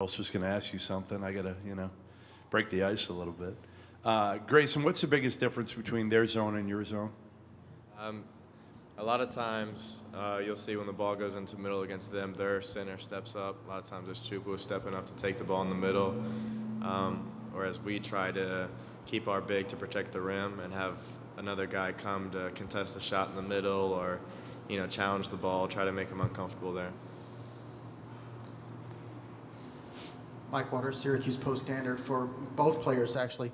I was just going to ask you something. I got to, break the ice a little bit. Grayson, what's the biggest difference between their zone and your zone? Um, a lot of times you'll see when the ball goes into the middle against them, their center steps up. A lot of times it's Chupu stepping up to take the ball in the middle, whereas we try to keep our big to protect the rim and have another guy come to contest a shot in the middle or, challenge the ball, try to make them uncomfortable there. Mike Waters, Syracuse Post Standard, for both players, actually.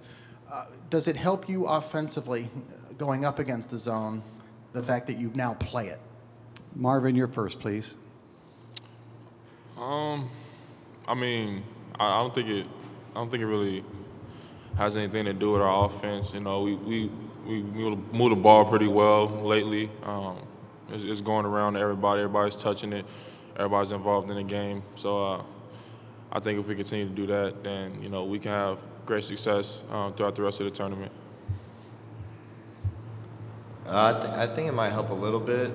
Does it help you offensively going up against the zone, the fact that you now play it? Marvin, you're first, please. I mean, I don't think it really has anything to do with our offense. We move the ball pretty well lately. It's going around to everybody. Everybody's touching it. Everybody's involved in the game. So I think if we continue to do that, then we can have great success throughout the rest of the tournament. I think it might help a little bit,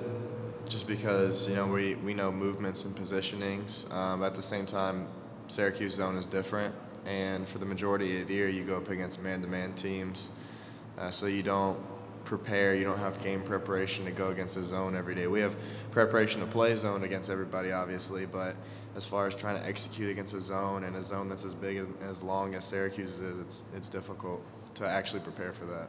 just because we know movements and positionings. At the same time, Syracuse zone is different, and for the majority of the year, you go up against man-to-man teams, so you don't prepare. You don't have game preparation to go against a zone every day. We have preparation to play zone against everybody, obviously, but as far as trying to execute against a zone and a zone that's as big as long as Syracuse is, it's difficult to actually prepare for that.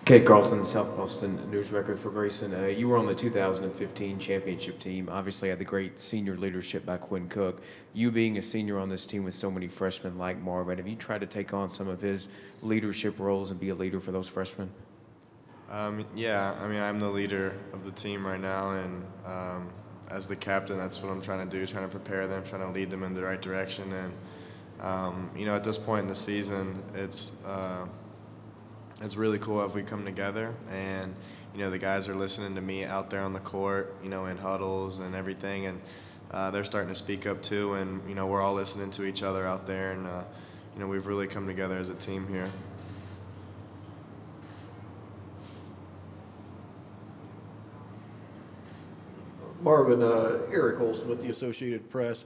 Kate Carlton, South Boston News Record for Grayson. You were on the 2015 championship team. Obviously had the great senior leadership by Quinn Cook. You being a senior on this team with so many freshmen like Marvin, have you tried to take on some of his leadership roles and be a leader for those freshmen? Yeah, I'm the leader of the team right now, and as the captain, that's what I'm trying to do, trying to prepare them, trying to lead them in the right direction. And, at this point in the season, it's really cool if we come together, and the guys are listening to me out there on the court, in huddles and everything, and they're starting to speak up too, and we're all listening to each other out there, and we've really come together as a team here. Marvin, Eric Olson with the Associated Press.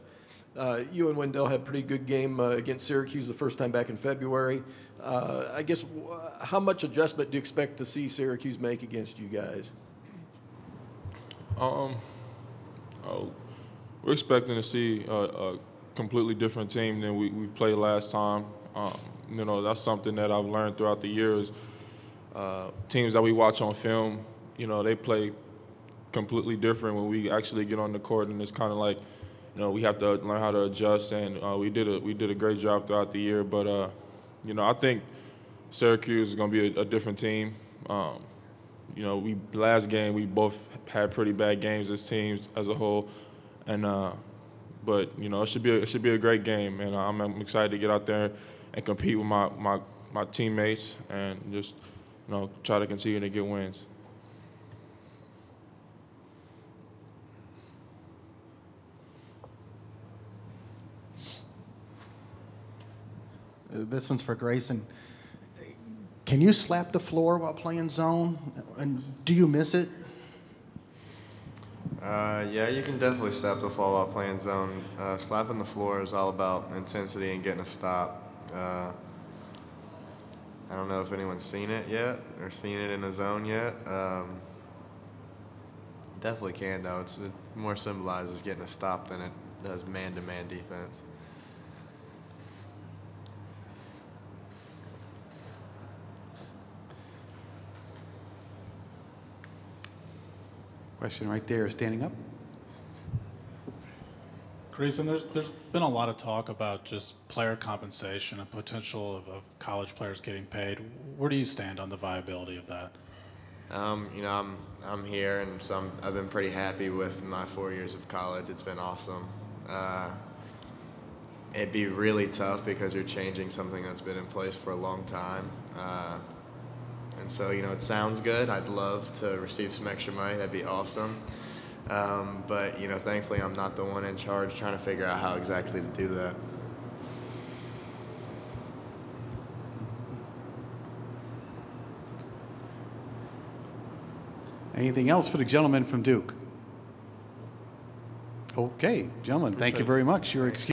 You and Wendell had a pretty good game against Syracuse the first time back in February. I guess, how much adjustment do you expect to see Syracuse make against you guys? We're expecting to see a completely different team than we played last time. That's something that I've learned throughout the years. Teams that we watch on film, they play completely different when we actually get on the court, and it's kind of like, we have to learn how to adjust, and we did a great job throughout the year. But I think Syracuse is going to be a different team. Last game we both had pretty bad games as teams as a whole, and but it should be a great game, and I'm excited to get out there and compete with my teammates and just try to continue to get wins. This one's for Grayson. Can you slap the floor while playing zone? And do you miss it? Yeah, you can definitely slap the floor while playing zone. Slapping the floor is all about intensity and getting a stop. I don't know if anyone's seen it yet or seen it in a zone yet. Definitely can, though. It more symbolizes getting a stop than it does man-to-man defense. Question right there, standing up. Grayson, there's been a lot of talk about just player compensation and potential of college players getting paid. Where do you stand on the viability of that? I'm here, and so I've been pretty happy with my 4 years of college. It's been awesome. It'd be really tough because you're changing something that's been in place for a long time. And so, it sounds good. I'd love to receive some extra money. That'd be awesome. But, thankfully I'm not the one in charge trying to figure out how exactly to do that. Anything else for the gentleman from Duke? Okay, gentlemen, thank you Appreciate it. very much. You're excused.